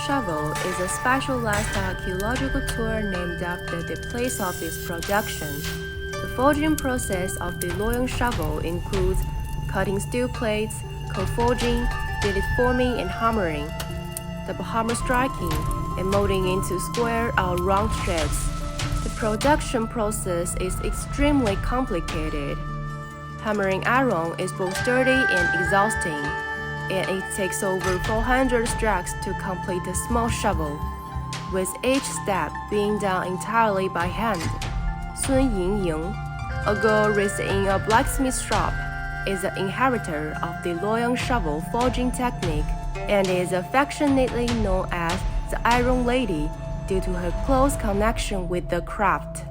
shovel is a specialized archaeological tool named after the place of its production. The forging process of the Luoyang shovel includes cutting steel plates, cold forging, billet forming and hammering, double hammer striking, and molding into square or round shapes. The production process is extremely complicated. Hammering iron is both dirty and exhausting, and it takes over 400 strokes to complete a small shovel, with each step being done entirely by hand. Sun Yingying, a girl raised in a blacksmith shop, is an inheritor of the Luoyang Shovel Forging Technique and is affectionately known as the Iron Lady due to her close connection with the craft.